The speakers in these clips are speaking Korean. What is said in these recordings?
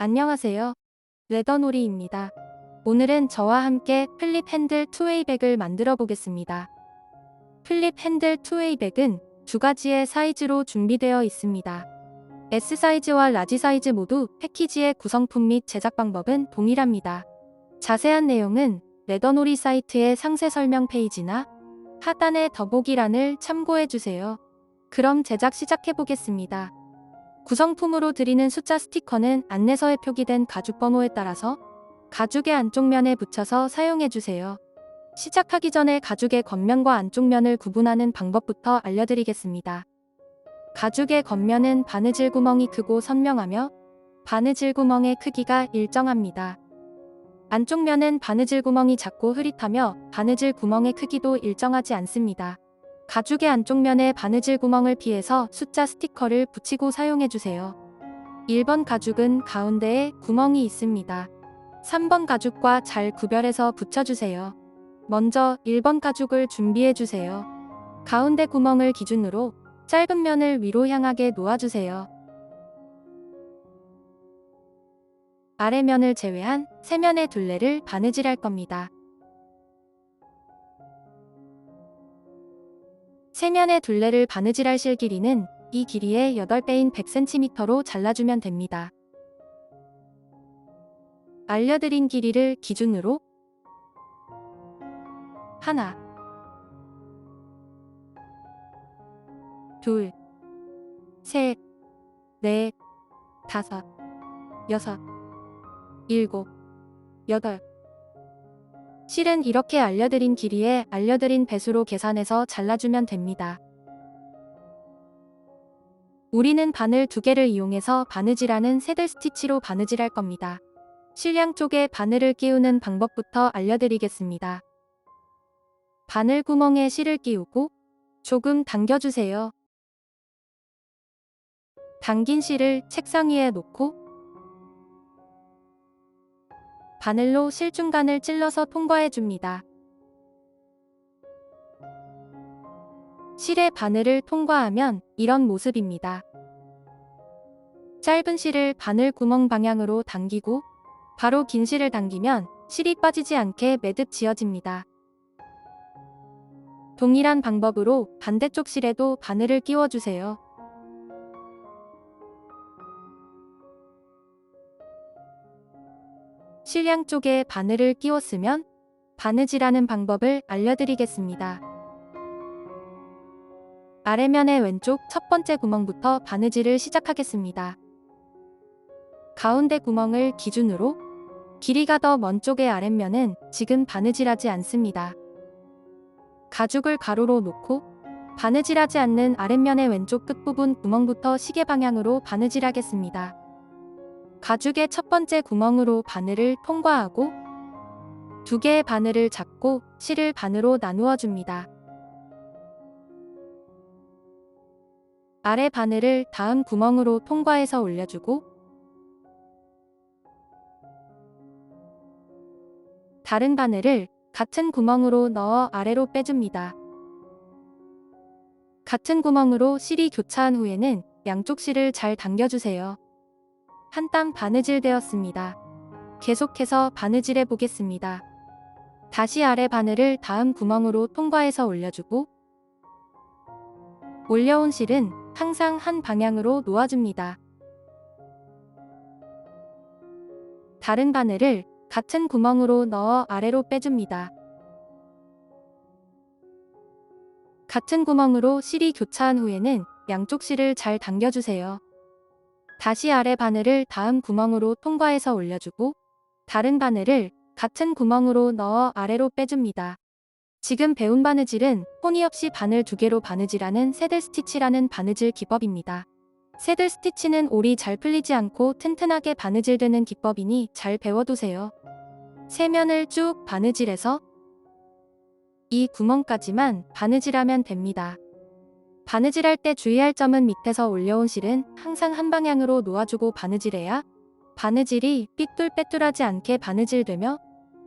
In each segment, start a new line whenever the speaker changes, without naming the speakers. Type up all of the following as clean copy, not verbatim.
안녕하세요. 레더놀이입니다. 오늘은 저와 함께 플립 핸들 투웨이백을 만들어 보겠습니다. 플립 핸들 투웨이백은 두 가지의 사이즈로 준비되어 있습니다. S 사이즈와 라지 사이즈 모두 패키지의 구성품 및 제작 방법은 동일합니다. 자세한 내용은 레더놀이 사이트의 상세 설명 페이지나 하단의 더보기란을 참고해주세요. 그럼 제작 시작해 보겠습니다. 구성품으로 드리는 숫자 스티커는 안내서에 표기된 가죽 번호에 따라서 가죽의 안쪽 면에 붙여서 사용해주세요. 시작하기 전에 가죽의 겉면과 안쪽 면을 구분하는 방법부터 알려드리겠습니다. 가죽의 겉면은 바느질 구멍이 크고 선명하며 바느질 구멍의 크기가 일정합니다. 안쪽 면은 바느질 구멍이 작고 흐릿하며 바느질 구멍의 크기도 일정하지 않습니다. 가죽의 안쪽 면에 바느질 구멍을 피해서 숫자 스티커를 붙이고 사용해주세요. 1번 가죽은 가운데에 구멍이 있습니다. 3번 가죽과 잘 구별해서 붙여주세요. 먼저 1번 가죽을 준비해주세요. 가운데 구멍을 기준으로 짧은 면을 위로 향하게 놓아주세요. 아래면을 제외한 세 면의 둘레를 바느질할 겁니다. 세 면의 둘레를 바느질할 실 길이는 이 길이의 8배인 100cm로 잘라주면 됩니다. 알려드린 길이를 기준으로 하나, 둘, 셋, 넷, 다섯, 여섯, 일곱, 여덟. 실은 이렇게 알려드린 길이에 알려드린 배수로 계산해서 잘라주면 됩니다. 우리는 바늘 2개를 이용해서 바느질하는 새들 스티치로 바느질할 겁니다. 실 양쪽에 바늘을 끼우는 방법부터 알려드리겠습니다. 바늘 구멍에 실을 끼우고 조금 당겨주세요. 당긴 실을 책상 위에 놓고 바늘로 실 중간을 찔러서 통과해줍니다. 실의 바늘을 통과하면 이런 모습입니다. 짧은 실을 바늘 구멍 방향으로 당기고 바로 긴 실을 당기면 실이 빠지지 않게 매듭 지어집니다. 동일한 방법으로 반대쪽 실에도 바늘을 끼워주세요. 실 양쪽에 바늘을 끼웠으면 바느질하는 방법을 알려드리겠습니다. 아래면의 왼쪽 첫 번째 구멍부터 바느질을 시작하겠습니다. 가운데 구멍을 기준으로 길이가 더 먼 쪽의 아랫면은 지금 바느질하지 않습니다. 가죽을 가로로 놓고 바느질하지 않는 아랫면의 왼쪽 끝부분 구멍부터 시계 방향으로 바느질하겠습니다. 가죽의 첫 번째 구멍으로 바늘을 통과하고 2개의 바늘을 잡고 실을 반으로 나누어 줍니다. 아래 바늘을 다음 구멍으로 통과해서 올려주고 다른 바늘을 같은 구멍으로 넣어 아래로 빼줍니다. 같은 구멍으로 실이 교차한 후에는 양쪽 실을 잘 당겨주세요. 한 땀 바느질 되었습니다. 계속해서 바느질해 보겠습니다. 다시 아래 바늘을 다음 구멍으로 통과해서 올려주고 올려온 실은 항상 한 방향으로 놓아줍니다. 다른 바늘을 같은 구멍으로 넣어 아래로 빼줍니다. 같은 구멍으로 실이 교차한 후에는 양쪽 실을 잘 당겨주세요. 다시 아래 바늘을 다음 구멍으로 통과해서 올려주고 다른 바늘을 같은 구멍으로 넣어 아래로 빼줍니다. 지금 배운 바느질은 포니 없이 바늘 2개로 바느질하는 새들 스티치라는 바느질 기법입니다. 새들 스티치는 올이 잘 풀리지 않고 튼튼하게 바느질되는 기법이니 잘 배워두세요. 세 면을 쭉 바느질해서 이 구멍까지만 바느질하면 됩니다. 바느질할 때 주의할 점은 밑에서 올려온 실은 항상 한 방향으로 놓아주고 바느질해야 바느질이 삐뚤빼뚤하지 않게 바느질되며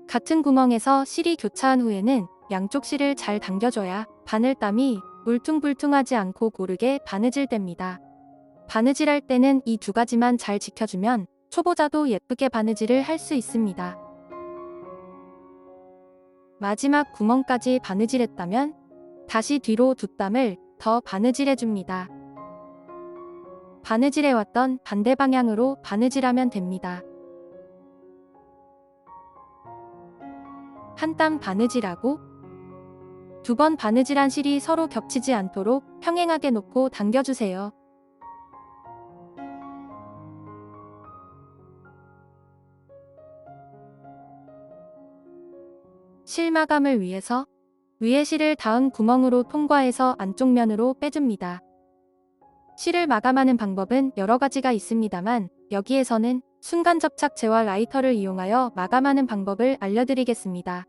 같은 구멍에서 실이 교차한 후에는 양쪽 실을 잘 당겨줘야 바늘땀이 울퉁불퉁하지 않고 고르게 바느질됩니다. 바느질할 때는 이 2가지만 잘 지켜주면 초보자도 예쁘게 바느질을 할 수 있습니다. 마지막 구멍까지 바느질했다면 다시 뒤로 두 땀을 더 바느질해줍니다. 바느질해왔던 반대 방향으로 바느질하면 됩니다. 한 땀 바느질하고 두 번 바느질한 실이 서로 겹치지 않도록 평행하게 놓고 당겨주세요. 실 마감을 위해서 위에 실을 닿은 구멍으로 통과해서 안쪽 면으로 빼줍니다. 실을 마감하는 방법은 여러 가지가 있습니다만 여기에서는 순간 접착제와 라이터를 이용하여 마감하는 방법을 알려드리겠습니다.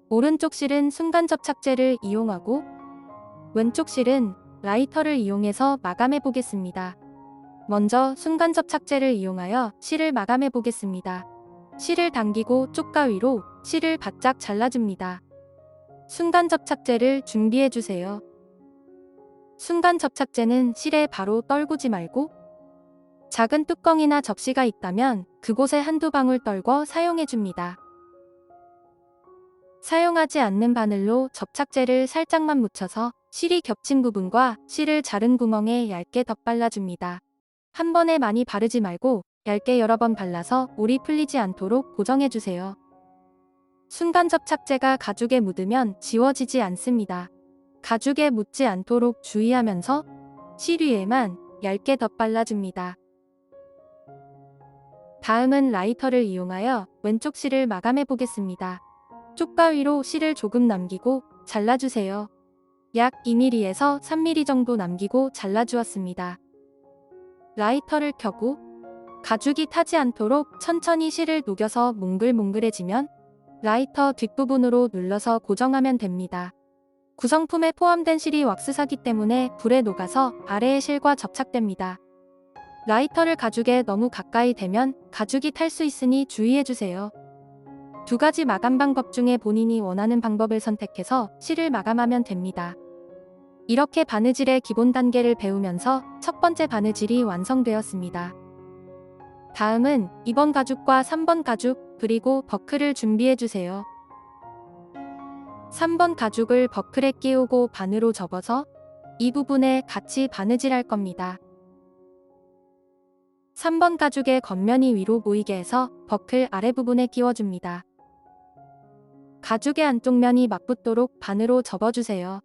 오른쪽 실은 순간 접착제를 이용하고 왼쪽 실은 라이터를 이용해서 마감해 보겠습니다. 먼저 순간 접착제를 이용하여 실을 마감해 보겠습니다. 실을 당기고 쪽가 위로 실을 바짝 잘라줍니다. 순간 접착제를 준비해 주세요. 순간 접착제는 실에 바로 떨구지 말고 작은 뚜껑이나 접시가 있다면 그곳에 한두 방울 떨궈 사용해 줍니다. 사용하지 않는 바늘로 접착제를 살짝만 묻혀서 실이 겹친 부분과 실을 자른 구멍에 얇게 덧발라줍니다. 한 번에 많이 바르지 말고 얇게 여러 번 발라서 올이 풀리지 않도록 고정해주세요. 순간 접착제가 가죽에 묻으면 지워지지 않습니다. 가죽에 묻지 않도록 주의하면서 실 위에만 얇게 덧발라줍니다. 다음은 라이터를 이용하여 왼쪽 실을 마감해 보겠습니다. 쪽가 위로 실을 조금 남기고 잘라주세요. 약 2mm에서 3mm 정도 남기고 잘라주었습니다. 라이터를 켜고 가죽이 타지 않도록 천천히 실을 녹여서 몽글몽글해지면 라이터 뒷부분으로 눌러서 고정하면 됩니다. 구성품에 포함된 실이 왁스사기 때문에 불에 녹아서 아래의 실과 접착됩니다. 라이터를 가죽에 너무 가까이 대면 가죽이 탈 수 있으니 주의해주세요. 두 가지 마감 방법 중에 본인이 원하는 방법을 선택해서 실을 마감하면 됩니다. 이렇게 바느질의 기본 단계를 배우면서 첫 번째 바느질이 완성되었습니다. 다음은 2번 가죽과 3번 가죽 그리고 버클을 준비해주세요. 3번 가죽을 버클에 끼우고 반으로 접어서 이 부분에 같이 바느질할 겁니다. 3번 가죽의 겉면이 위로 보이게 해서 버클 아래 부분에 끼워줍니다. 가죽의 안쪽 면이 맞붙도록 반으로 접어주세요.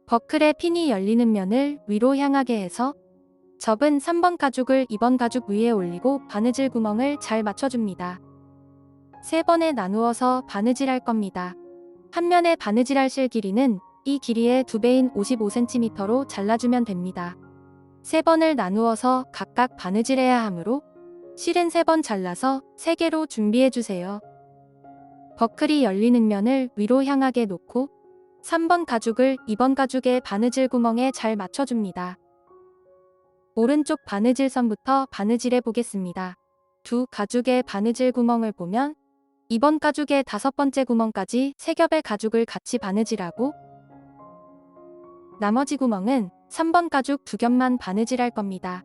버클의 핀이 열리는 면을 위로 향하게 해서 접은 3번 가죽을 2번 가죽 위에 올리고 바느질 구멍을 잘 맞춰줍니다. 3번에 나누어서 바느질할 겁니다. 한 면에 바느질할 실 길이는 이 길이의 2배인 55cm로 잘라주면 됩니다. 3번을 나누어서 각각 바느질해야 하므로 실은 3번 잘라서 3개로 준비해주세요. 버클이 열리는 면을 위로 향하게 놓고 3번 가죽을 2번 가죽의 바느질 구멍에 잘 맞춰줍니다. 오른쪽 바느질 선부터 바느질해 보겠습니다. 두 가죽의 바느질 구멍을 보면 2번 가죽의 5번째 구멍까지 3겹의 가죽을 같이 바느질하고 나머지 구멍은 3번 가죽 2겹만 바느질할 겁니다.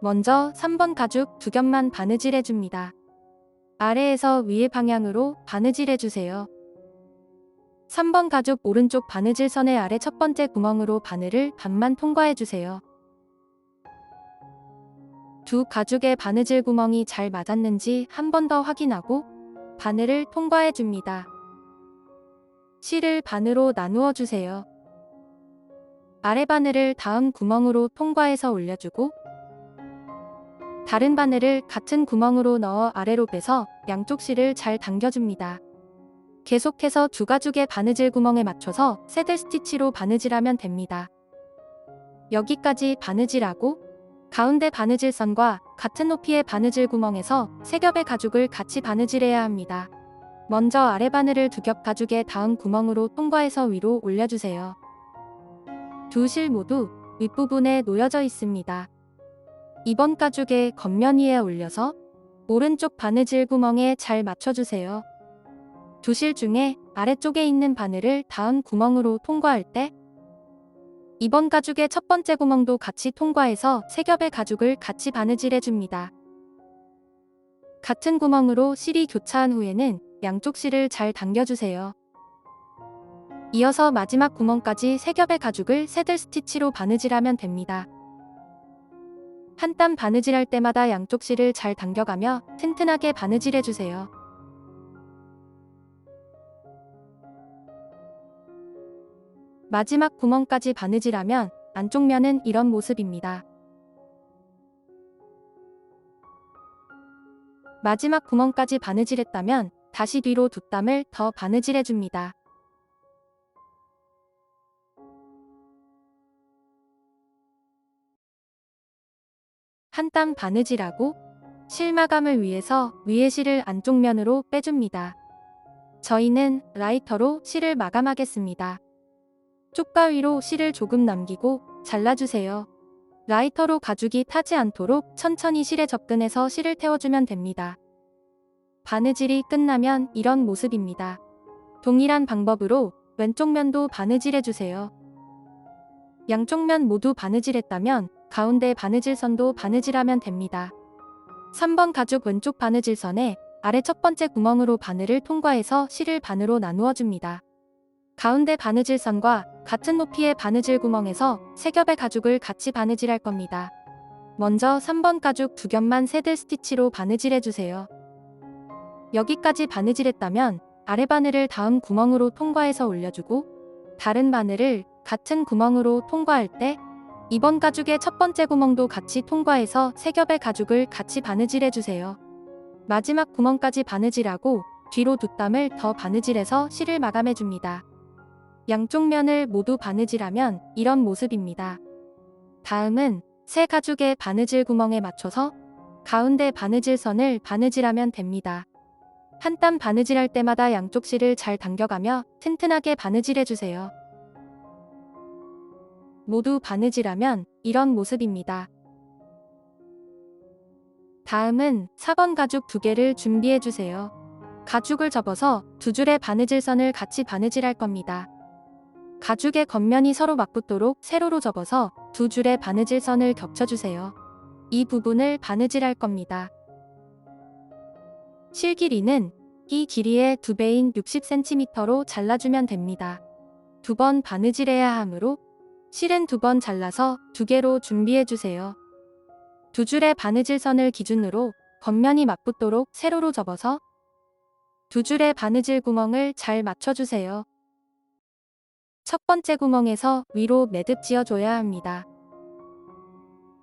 먼저 3번 가죽 2겹만 바느질해줍니다. 아래에서 위의 방향으로 바느질해주세요. 3번 가죽 오른쪽 바느질선의 아래 첫 번째 구멍으로 바늘을 반만 통과해주세요. 두 가죽의 바느질 구멍이 잘 맞았는지 한 번 더 확인하고 바늘을 통과해줍니다. 실을 반으로 나누어 주세요. 아래 바늘을 다음 구멍으로 통과해서 올려주고 다른 바늘을 같은 구멍으로 넣어 아래로 빼서 양쪽 실을 잘 당겨줍니다. 계속해서 두 가죽의 바느질 구멍에 맞춰서 새들 스티치로 바느질하면 됩니다. 여기까지 바느질하고 가운데 바느질선과 같은 높이의 바느질 구멍에서 3겹의 가죽을 같이 바느질해야 합니다. 먼저 아래 바늘을 2겹 가죽의 다음 구멍으로 통과해서 위로 올려주세요. 두 실 모두 윗부분에 놓여져 있습니다. 2번 가죽의 겉면 위에 올려서 오른쪽 바느질 구멍에 잘 맞춰주세요. 두 실 중에 아래쪽에 있는 바늘을 다음 구멍으로 통과할 때 이번 가죽의 첫 번째 구멍도 같이 통과해서 세 겹의 가죽을 같이 바느질해 줍니다. 같은 구멍으로 실이 교차한 후에는 양쪽 실을 잘 당겨주세요. 이어서 마지막 구멍까지 세 겹의 가죽을 새들 스티치로 바느질하면 됩니다. 한 땀 바느질할 때마다 양쪽 실을 잘 당겨가며 튼튼하게 바느질해주세요. 마지막 구멍까지 바느질하면 안쪽 면은 이런 모습입니다. 마지막 구멍까지 바느질했다면 다시 뒤로 두 땀을 더 바느질해줍니다. 한 땀 바느질하고 실 마감을 위해서 위에 실을 안쪽 면으로 빼줍니다. 저희는 라이터로 실을 마감하겠습니다. 쪽과 위로 실을 조금 남기고 잘라주세요. 라이터로 가죽이 타지 않도록 천천히 실에 접근해서 실을 태워주면 됩니다. 바느질이 끝나면 이런 모습입니다. 동일한 방법으로 왼쪽 면도 바느질해주세요. 양쪽 면 모두 바느질했다면 가운데 바느질선도 바느질하면 됩니다. 3번 가죽 왼쪽 바느질선에 아래 첫 번째 구멍으로 바늘을 통과해서 실을 반으로 나누어 줍니다. 가운데 바느질선과 같은 높이의 바느질 구멍에서 세 겹의 가죽을 같이 바느질할 겁니다. 먼저 3번 가죽 두 겹만 새들 스티치로 바느질해주세요. 여기까지 바느질했다면 아래 바늘을 다음 구멍으로 통과해서 올려주고 다른 바늘을 같은 구멍으로 통과할 때 이번 가죽의 첫 번째 구멍도 같이 통과해서 세 겹의 가죽을 같이 바느질해주세요. 마지막 구멍까지 바느질하고 뒤로 두 땀을 더 바느질해서 실을 마감해줍니다. 양쪽 면을 모두 바느질하면 이런 모습입니다. 다음은 새 가죽의 바느질 구멍에 맞춰서 가운데 바느질선을 바느질하면 됩니다. 한 땀 바느질할 때마다 양쪽 실을 잘 당겨가며 튼튼하게 바느질해주세요. 모두 바느질하면 이런 모습입니다. 다음은 4번 가죽 두 개를 준비해주세요. 가죽을 접어서 두 줄의 바느질선을 같이 바느질할 겁니다. 가죽의 겉면이 서로 맞붙도록 세로로 접어서 두 줄의 바느질선을 겹쳐주세요. 이 부분을 바느질할 겁니다. 실 길이는 이 길이의 2배인 60cm로 잘라주면 됩니다. 2번 바느질해야 하므로 실은 2번 잘라서 2개로 준비해주세요. 두 줄의 바느질선을 기준으로 겉면이 맞붙도록 세로로 접어서 두 줄의 바느질 구멍을 잘 맞춰주세요. 첫 번째 구멍에서 위로 매듭 지어줘야 합니다.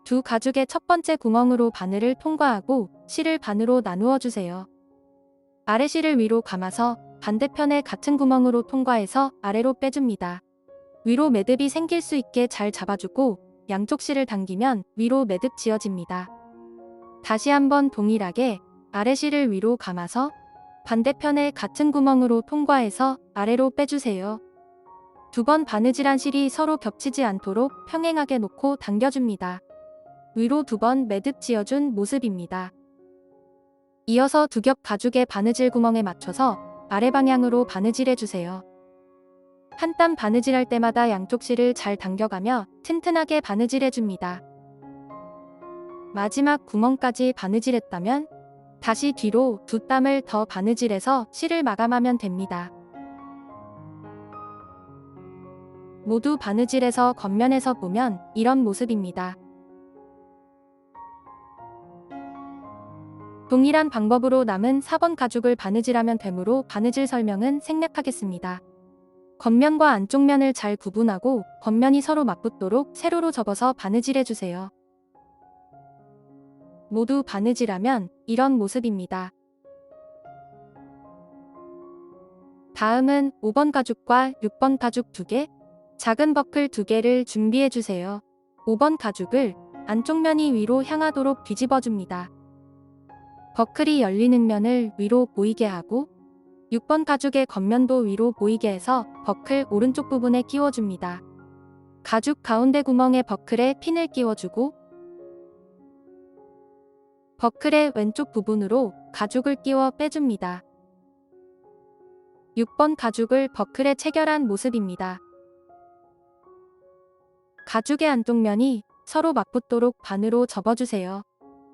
두 가죽의 첫 번째 구멍으로 바늘을 통과하고 실을 반으로 나누어 주세요. 아래 실을 위로 감아서 반대편에 같은 구멍으로 통과해서 아래로 빼줍니다. 위로 매듭이 생길 수 있게 잘 잡아주고 양쪽 실을 당기면 위로 매듭 지어집니다. 다시 한번 동일하게 아래 실을 위로 감아서 반대편에 같은 구멍으로 통과해서 아래로 빼주세요. 2번 바느질한 실이 서로 겹치지 않도록 평행하게 놓고 당겨줍니다. 위로 2번 매듭 지어준 모습입니다. 이어서 두 겹 가죽의 바느질 구멍에 맞춰서 아래 방향으로 바느질해주세요. 한 땀 바느질할 때마다 양쪽 실을 잘 당겨가며 튼튼하게 바느질해줍니다. 마지막 구멍까지 바느질했다면 다시 뒤로 두 땀을 더 바느질해서 실을 마감하면 됩니다. 모두 바느질해서 겉면에서 보면 이런 모습입니다. 동일한 방법으로 남은 4번 가죽을 바느질하면 되므로 바느질 설명은 생략하겠습니다. 겉면과 안쪽면을 잘 구분하고 겉면이 서로 맞붙도록 세로로 접어서 바느질해주세요. 모두 바느질하면 이런 모습입니다. 다음은 5번 가죽과 6번 가죽 2개, 작은 버클 2개를 준비해주세요. 5번 가죽을 안쪽 면이 위로 향하도록 뒤집어줍니다. 버클이 열리는 면을 위로 보이게 하고 6번 가죽의 겉면도 위로 보이게 해서 버클 오른쪽 부분에 끼워줍니다. 가죽 가운데 구멍에 버클에 핀을 끼워주고 버클의 왼쪽 부분으로 가죽을 끼워 빼줍니다. 6번 가죽을 버클에 체결한 모습입니다. 가죽의 안쪽면이 서로 맞붙도록 반으로 접어주세요.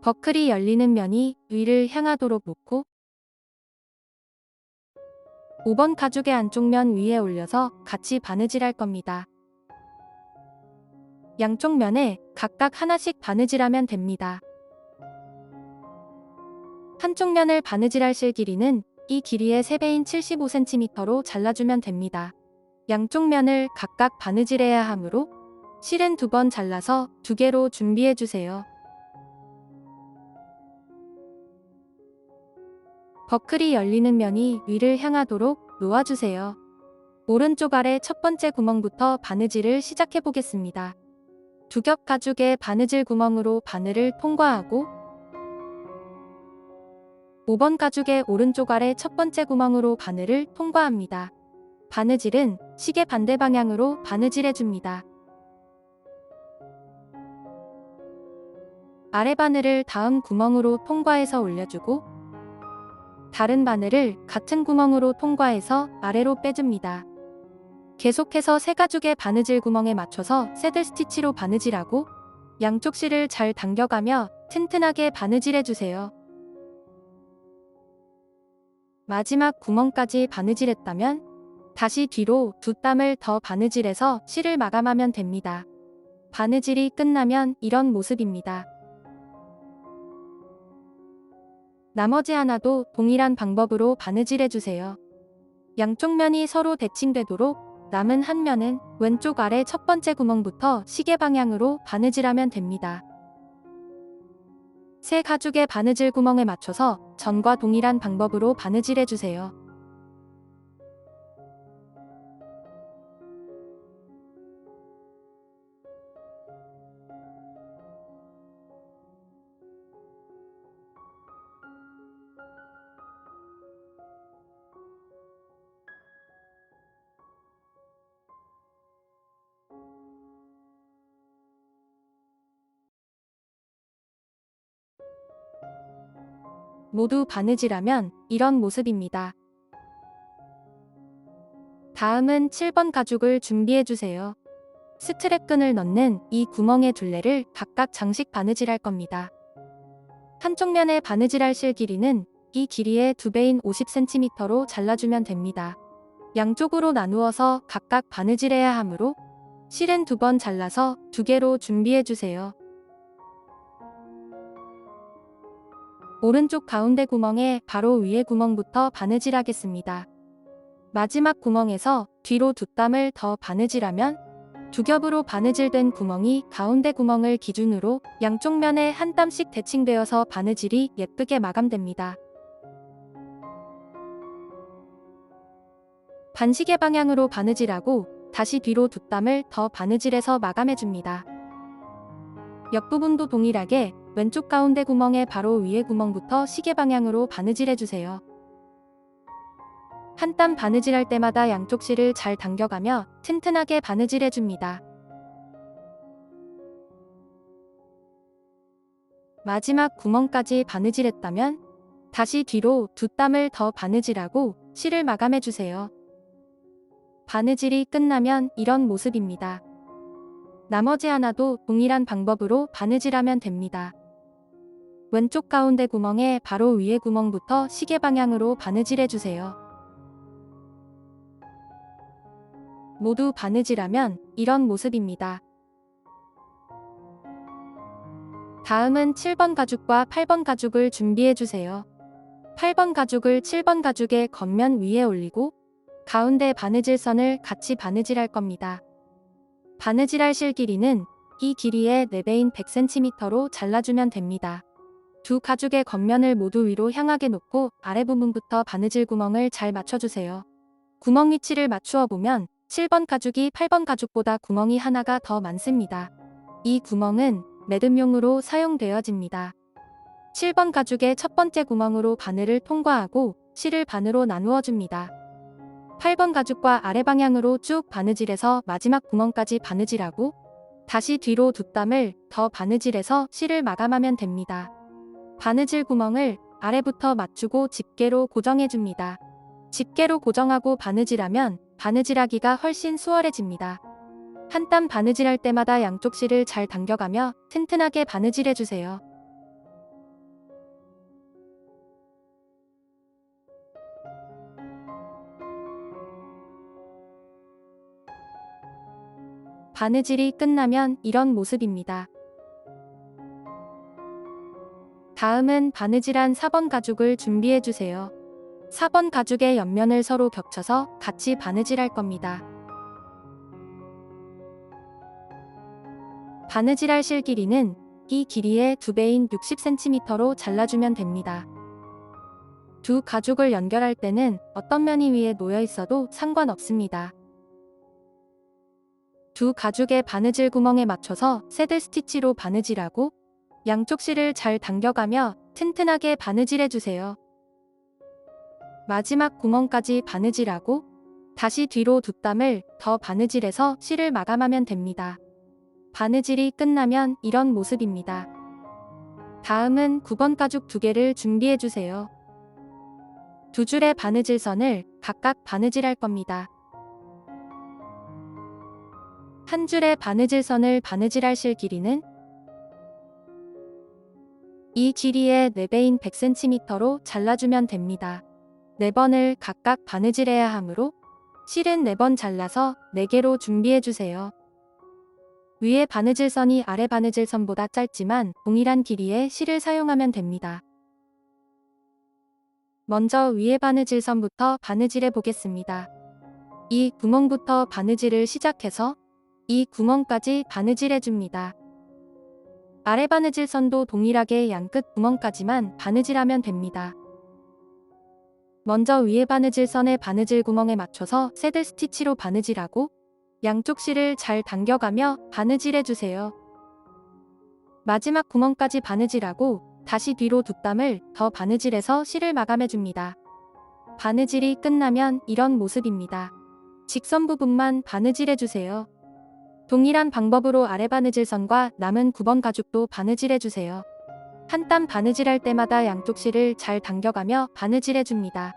버클이 열리는 면이 위를 향하도록 놓고 5번 가죽의 안쪽면 위에 올려서 같이 바느질할 겁니다. 양쪽 면에 각각 하나씩 바느질하면 됩니다. 한쪽 면을 바느질할 실 길이는 이 길이의 3배인 75cm로 잘라주면 됩니다. 양쪽 면을 각각 바느질해야 하므로 실은 2번 잘라서 2개로 준비해주세요. 버클이 열리는 면이 위를 향하도록 놓아주세요. 오른쪽 아래 첫 번째 구멍부터 바느질을 시작해 보겠습니다. 두 겹 가죽의 바느질 구멍으로 바늘을 통과하고 5번 가죽의 오른쪽 아래 첫 번째 구멍으로 바늘을 통과합니다. 바느질은 시계 반대 방향으로 바느질해줍니다. 아래 바늘을 다음 구멍으로 통과해서 올려주고 다른 바늘을 같은 구멍으로 통과해서 아래로 빼줍니다. 계속해서 세 가죽의 바느질 구멍에 맞춰서 새들 스티치로 바느질하고 양쪽 실을 잘 당겨가며 튼튼하게 바느질해주세요. 마지막 구멍까지 바느질했다면 다시 뒤로 2땀을 더 바느질해서 실을 마감하면 됩니다. 바느질이 끝나면 이런 모습입니다. 나머지 하나도 동일한 방법으로 바느질해주세요. 양쪽 면이 서로 대칭되도록 남은 한 면은 왼쪽 아래 첫 번째 구멍부터 시계 방향으로 바느질하면 됩니다. 세 가죽의 바느질 구멍에 맞춰서 전과 동일한 방법으로 바느질해주세요. 모두 바느질하면 이런 모습입니다. 다음은 7번 가죽을 준비해주세요. 스트랩 끈을 넣는 이 구멍의 둘레를 각각 장식 바느질할 겁니다. 한쪽 면에 바느질할 실 길이는 이 길이의 2배인 50cm로 잘라주면 됩니다. 양쪽으로 나누어서 각각 바느질해야 하므로 실은 2번 잘라서 2개로 준비해주세요. 오른쪽 가운데 구멍의 바로 위에 구멍부터 바느질하겠습니다. 마지막 구멍에서 뒤로 2땀을 더 바느질하면 2겹으로 바느질된 구멍이 가운데 구멍을 기준으로 양쪽 면에 한 땀씩 대칭되어서 바느질이 예쁘게 마감됩니다. 반시계 방향으로 바느질하고 다시 뒤로 2땀을 더 바느질해서 마감해줍니다. 옆부분도 동일하게 왼쪽 가운데 구멍의 바로 위에 구멍부터 시계 방향으로 바느질해주세요. 한 땀 바느질할 때마다 양쪽 실을 잘 당겨가며 튼튼하게 바느질해줍니다. 마지막 구멍까지 바느질했다면 다시 뒤로 2땀을 더 바느질하고 실을 마감해주세요. 바느질이 끝나면 이런 모습입니다. 나머지 하나도 동일한 방법으로 바느질하면 됩니다. 왼쪽 가운데 구멍의 바로 위에 구멍부터 시계 방향으로 바느질해주세요. 모두 바느질하면 이런 모습입니다. 다음은 7번 가죽과 8번 가죽을 준비해주세요. 8번 가죽을 7번 가죽의 겉면 위에 올리고 가운데 바느질선을 같이 바느질할 겁니다. 바느질할 실 길이는 이 길이의 4배인 100cm로 잘라주면 됩니다. 두 가죽의 겉면을 모두 위로 향하게 놓고 아래 부분부터 바느질 구멍을 잘 맞춰주세요. 구멍 위치를 맞추어 보면 7번 가죽이 8번 가죽보다 구멍이 하나가 더 많습니다. 이 구멍은 매듭용으로 사용되어집니다. 7번 가죽의 첫 번째 구멍으로 바늘을 통과하고 실을 반으로 나누어 줍니다. 8번 가죽과 아래 방향으로 쭉 바느질해서 마지막 구멍까지 바느질하고 다시 뒤로 2땀을 더 바느질해서 실을 마감하면 됩니다. 바느질 구멍을 아래부터 맞추고 집게로 고정해줍니다. 집게로 고정하고 바느질하면 바느질하기가 훨씬 수월해집니다. 한 땀 바느질할 때마다 양쪽 실을 잘 당겨가며 튼튼하게 바느질해주세요. 바느질이 끝나면 이런 모습입니다. 다음은 바느질한 4번 가죽을 준비해주세요. 4번 가죽의 옆면을 서로 겹쳐서 같이 바느질할 겁니다. 바느질할 실 길이는 이 길이의 2배인 60cm로 잘라주면 됩니다. 두 가죽을 연결할 때는 어떤 면이 위에 놓여 있어도 상관없습니다. 두 가죽의 바느질 구멍에 맞춰서 새들 스티치로 바느질하고 양쪽 실을 잘 당겨가며 튼튼하게 바느질해주세요. 마지막 구멍까지 바느질하고 다시 뒤로 두 땀을 더 바느질해서 실을 마감하면 됩니다. 바느질이 끝나면 이런 모습입니다. 다음은 9번 가죽 2개를 준비해주세요. 두 줄의 바느질선을 각각 바느질할 겁니다. 한 줄의 바느질선을 바느질할 실 길이는 이 길이의 4배인 100cm로 잘라주면 됩니다. 4번을 각각 바느질해야 하므로 실은 4번 잘라서 4개로 준비해주세요. 위에 바느질선이 아래 바느질선보다 짧지만 동일한 길이의 실을 사용하면 됩니다. 먼저 위에 바느질선부터 바느질해 보겠습니다. 이 구멍부터 바느질을 시작해서 이 구멍까지 바느질해줍니다. 아래 바느질선도 동일하게 양끝 구멍까지만 바느질하면 됩니다. 먼저 위에 바느질선의 바느질 구멍에 맞춰서 새들 스티치로 바느질하고 양쪽 실을 잘 당겨가며 바느질해주세요. 마지막 구멍까지 바느질하고 다시 뒤로 두 땀을 더 바느질해서 실을 마감해줍니다. 바느질이 끝나면 이런 모습입니다. 직선 부분만 바느질해주세요. 동일한 방법으로 아래 바느질선과 남은 9번 가죽도 바느질해주세요. 한 땀 바느질할 때마다 양쪽 실을 잘 당겨가며 바느질해줍니다.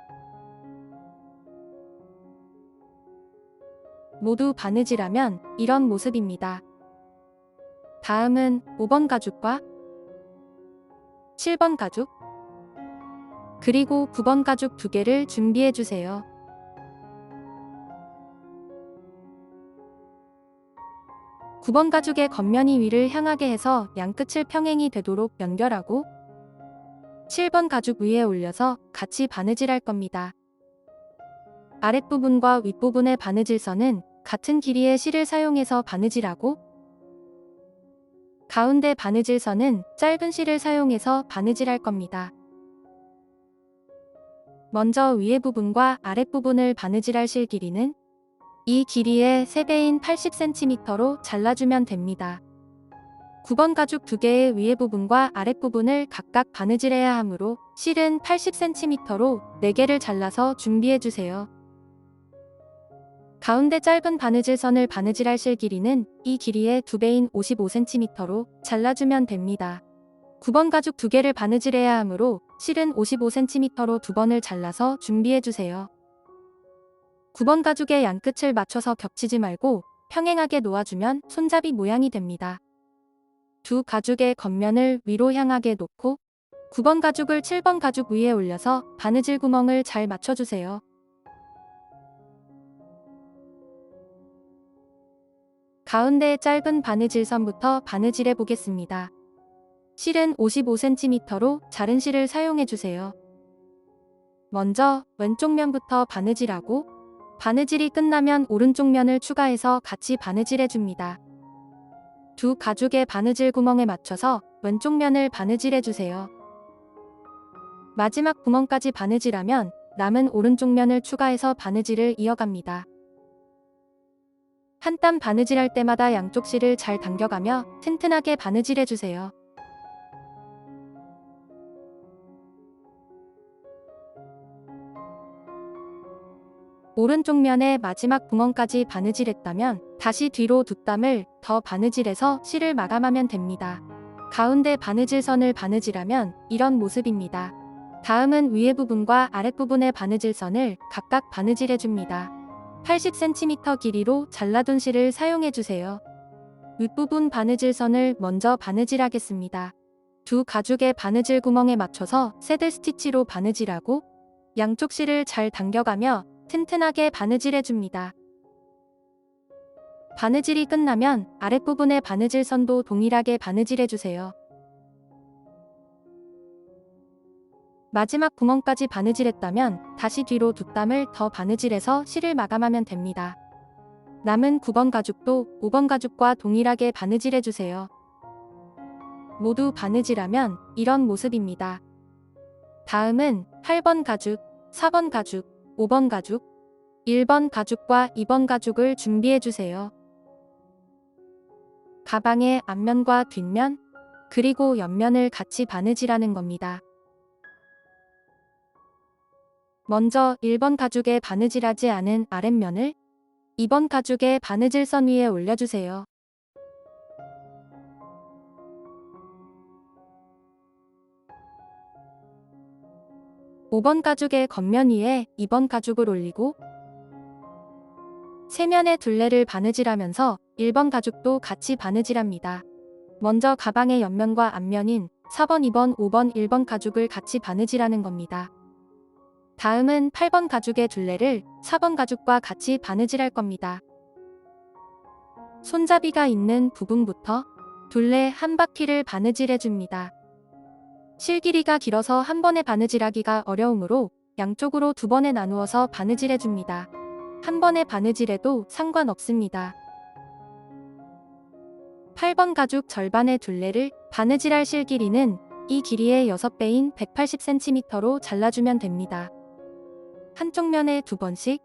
모두 바느질하면 이런 모습입니다. 다음은 5번 가죽과 7번 가죽, 그리고 9번 가죽 2개를 준비해주세요. (9번) 가죽의 겉면이 위를 향하게 해서 양끝을 평행이 되도록 연결하고 7번 가죽 위에 올려서 같이 바느질할 겁니다. 아랫부분과 윗부분의 바느질선은 같은 길이의 실을 사용해서 바느질하고 가운데 바느질선은 짧은 실을 사용해서 바느질할 겁니다. 먼저 위에 부분과 아랫부분을 바느질할 실 길이는 이 길이의 3배인 80cm로 잘라주면 됩니다. 9번 가죽 2개의 위에 부분과 아랫부분을 각각 바느질해야 하므로 실은 80cm로 4개를 잘라서 준비해주세요. 가운데 짧은 바느질선을 바느질할 실 길이는 이 길이의 2배인 55cm로 잘라주면 됩니다. 9번 가죽 2개를 바느질해야 하므로 실은 55cm로 2번을 잘라서 준비해주세요. 9번 가죽의 양끝을 맞춰서 겹치지 말고 평행하게 놓아주면 손잡이 모양이 됩니다. 두 가죽의 겉면을 위로 향하게 놓고 9번 가죽을 7번 가죽 위에 올려서 바느질 구멍을 잘 맞춰주세요. 가운데 짧은 바느질선부터 바느질해 보겠습니다. 실은 55cm로 자른 실을 사용해주세요. 먼저 왼쪽 면부터 바느질하고 바느질이 끝나면 오른쪽 면을 추가해서 같이 바느질해줍니다. 두 가죽의 바느질 구멍에 맞춰서 왼쪽 면을 바느질해주세요. 마지막 구멍까지 바느질하면 남은 오른쪽 면을 추가해서 바느질을 이어갑니다. 한 땀 바느질할 때마다 양쪽 실을 잘 당겨가며 튼튼하게 바느질해주세요. 오른쪽 면의 마지막 구멍까지 바느질했다면 다시 뒤로 두 땀을 더 바느질해서 실을 마감하면 됩니다. 가운데 바느질선을 바느질하면 이런 모습입니다. 다음은 위에 부분과 아랫부분의 바느질선을 각각 바느질해줍니다. 80cm 길이로 잘라둔 실을 사용해주세요. 윗부분 바느질선을 먼저 바느질하겠습니다. 두 가죽의 바느질 구멍에 맞춰서 새들 스티치로 바느질하고 양쪽 실을 잘 당겨가며 튼튼하게 바느질해줍니다. 바느질이 끝나면 아랫부분의 바느질선도 동일하게 바느질해주세요. 마지막 구멍까지 바느질했다면 다시 뒤로 2땀을 더 바느질해서 실을 마감하면 됩니다. 남은 9번 가죽도 5번 가죽과 동일하게 바느질해주세요. 모두 바느질하면 이런 모습입니다. 다음은 8번 가죽, 4번 가죽, 5번 가죽, 1번 가죽과 2번 가죽을 준비해주세요. 가방의 앞면과 뒷면, 그리고 옆면을 같이 바느질하는 겁니다. 먼저 1번 가죽에 바느질하지 않은 아랫면을 2번 가죽의 바느질선 위에 올려주세요. (5번) 가죽의 겉면 위에 2번 가죽을 올리고 세면의 둘레를 바느질하면서 1번 가죽도 같이 바느질합니다. 먼저 가방의 옆면과 앞면인 4번, 2번, 5번, 1번 가죽을 같이 바느질하는 겁니다. 다음은 8번 가죽의 둘레를 4번 가죽과 같이 바느질할 겁니다. 손잡이가 있는 부분부터 둘레 한 바퀴를 바느질해줍니다. 실 길이가 길어서 한 번에 바느질하기가 어려우므로 양쪽으로 2번에 나누어서 바느질해줍니다. 한 번에 바느질해도 상관없습니다. 8번 가죽 절반의 둘레를 바느질할 실 길이는 이 길이의 6배인 180cm로 잘라주면 됩니다. 한쪽 면에 2번씩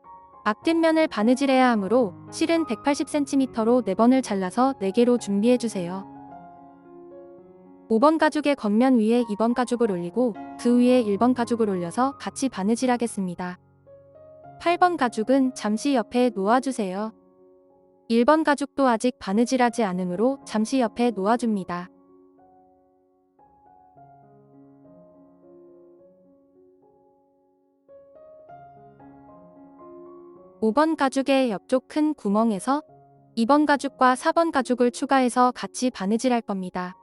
앞뒷면을 바느질해야 하므로 실은 180cm로 4번을 잘라서 4개로 준비해주세요. 5번 가죽의 겉면 위에 2번 가죽을 올리고 그 위에 1번 가죽을 올려서 같이 바느질하겠습니다. 8번 가죽은 잠시 옆에 놓아주세요. 1번 가죽도 아직 바느질하지 않으므로 잠시 옆에 놓아줍니다. (5번) 가죽의 옆쪽 큰 구멍에서 2번 가죽과 4번 가죽을 추가해서 같이 바느질할 겁니다.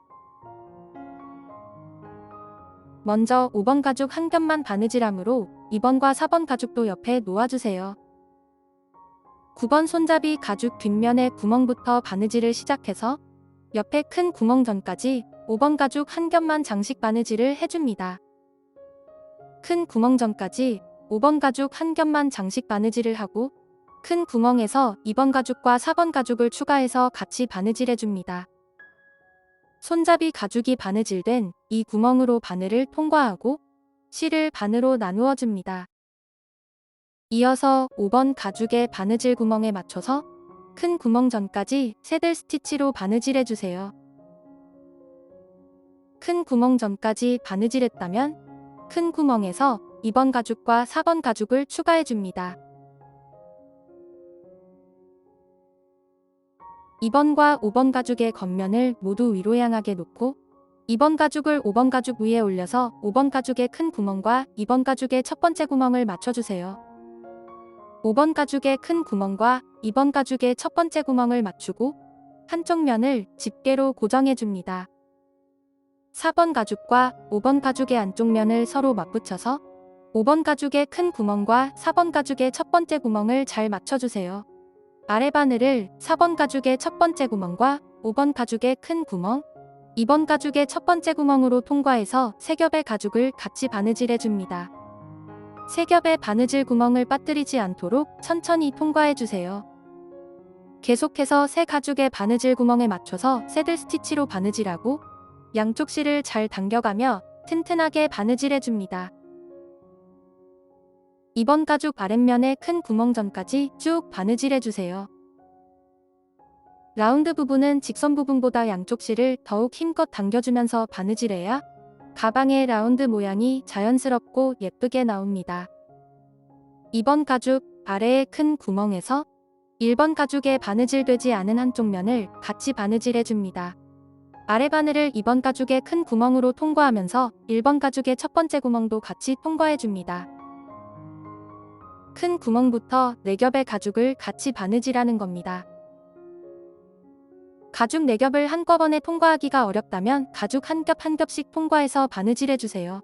먼저 5번 가죽 한 겹만 바느질하므로 2번과 4번 가죽도 옆에 놓아주세요. 9번 손잡이 가죽 뒷면의 구멍부터 바느질을 시작해서 옆에 큰 구멍 전까지 5번 가죽 한 겹만 장식 바느질을 해줍니다. 큰 구멍 전까지 5번 가죽 한 겹만 장식 바느질을 하고 큰 구멍에서 2번 가죽과 4번 가죽을 추가해서 같이 바느질해줍니다. 손잡이 가죽이 바느질된 이 구멍으로 바늘을 통과하고 실을 반으로 나누어줍니다. 이어서 5번 가죽의 바느질 구멍에 맞춰서 큰 구멍 전까지 새들 스티치로 바느질해주세요. 큰 구멍 전까지 바느질했다면 큰 구멍에서 2번 가죽과 4번 가죽을 추가해줍니다. 2번과 5번 가죽의 겉면을 모두 위로 향하게 놓고 2번 가죽을 5번 가죽 위에 올려서 5번 가죽의 큰 구멍과 2번 가죽의 첫 번째 구멍을 맞춰주세요. 5번 가죽의 큰 구멍과 2번 가죽의 첫 번째 구멍을 맞추고 한쪽 면을 집게로 고정해줍니다. 4번 가죽과 5번 가죽의 안쪽 면을 서로 맞붙여서 5번 가죽의 큰 구멍과 4번 가죽의 첫 번째 구멍을 잘 맞춰주세요. 아래 바늘을 4번 가죽의 첫 번째 구멍과 5번 가죽의 큰 구멍, 2번 가죽의 첫 번째 구멍으로 통과해서 3겹의 가죽을 같이 바느질해줍니다. 3겹의 바느질 구멍을 빠뜨리지 않도록 천천히 통과해주세요. 계속해서 새 가죽의 바느질 구멍에 맞춰서 새들 스티치로 바느질하고 양쪽 실을 잘 당겨가며 튼튼하게 바느질해줍니다. 2번 가죽 아랫면의 큰 구멍 전까지 쭉 바느질해주세요. 라운드 부분은 직선 부분보다 양쪽 실을 더욱 힘껏 당겨주면서 바느질해야 가방의 라운드 모양이 자연스럽고 예쁘게 나옵니다. 2번 가죽 아래의 큰 구멍에서 1번 가죽에 바느질되지 않은 한쪽 면을 같이 바느질해줍니다. 아래 바늘을 2번 가죽의 큰 구멍으로 통과하면서 1번 가죽의 첫 번째 구멍도 같이 통과해줍니다. 큰 구멍부터 4겹의 가죽을 같이 바느질하는 겁니다. 가죽 4겹을 한꺼번에 통과하기가 어렵다면 가죽 한 겹 한 겹씩 통과해서 바느질해주세요.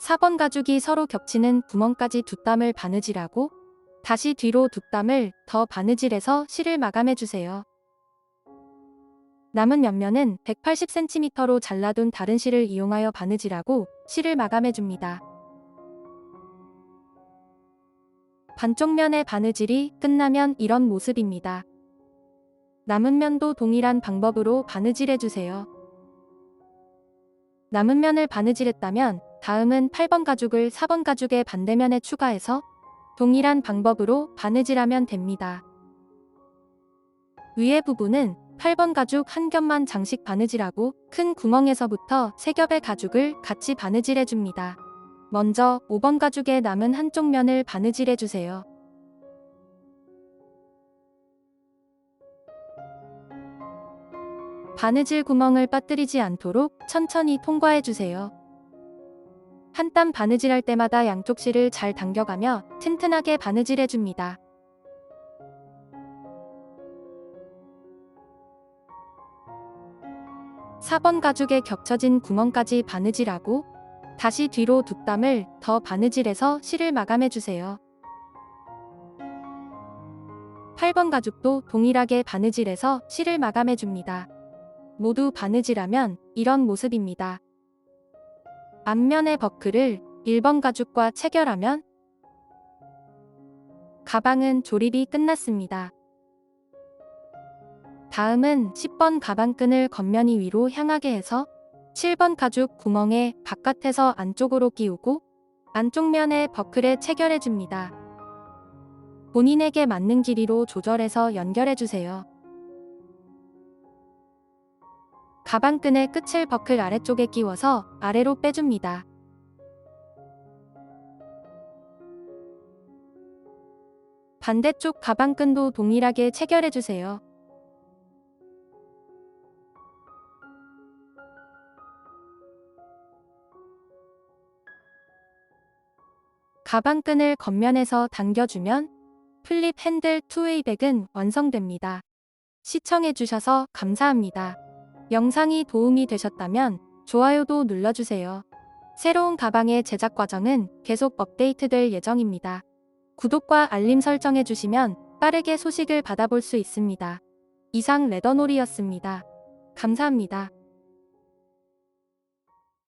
4번 가죽이 서로 겹치는 구멍까지 2땀을 바느질하고 다시 뒤로 2땀을 더 바느질해서 실을 마감해주세요. 남은 옆면은 180cm로 잘라둔 다른 실을 이용하여 바느질하고 실을 마감해줍니다. 반쪽 면의 바느질이 끝나면 이런 모습입니다. 남은 면도 동일한 방법으로 바느질해주세요. 남은 면을 바느질했다면 다음은 8번 가죽을 4번 가죽의 반대면에 추가해서 동일한 방법으로 바느질하면 됩니다. 위의 부분은 8번 가죽 한 겹만 장식 바느질하고 큰 구멍에서부터 3겹의 가죽을 같이 바느질해줍니다. 먼저 5번 가죽의 남은 한쪽 면을 바느질해주세요. 바느질 구멍을 빠뜨리지 않도록 천천히 통과해주세요. 한 땀 바느질할 때마다 양쪽 실을 잘 당겨가며 튼튼하게 바느질해줍니다. (4번) 가죽에 겹쳐진 구멍까지 바느질하고 다시 뒤로 2땀을 더 바느질해서 실을 마감해주세요. 8번 가죽도 동일하게 바느질해서 실을 마감해줍니다. 모두 바느질하면 이런 모습입니다. 앞면의 버클을 1번 가죽과 체결하면 가방은 조립이 끝났습니다. 다음은 10번 가방끈을 겉면이 위로 향하게 해서 7번 가죽 구멍에 바깥에서 안쪽으로 끼우고 안쪽 면에 버클에 체결해줍니다. 본인에게 맞는 길이로 조절해서 연결해주세요. 가방끈의 끝을 버클 아래쪽에 끼워서 아래로 빼줍니다. 반대쪽 가방끈도 동일하게 체결해주세요. 가방끈을 겉면에서 당겨주면 플립 핸들 투웨이백은 완성됩니다. 시청해주셔서 감사합니다. 영상이 도움이 되셨다면 좋아요도 눌러주세요. 새로운 가방의 제작 과정은 계속 업데이트될 예정입니다. 구독과 알림 설정해주시면 빠르게 소식을 받아볼 수 있습니다. 이상 레더놀이였습니다. 감사합니다.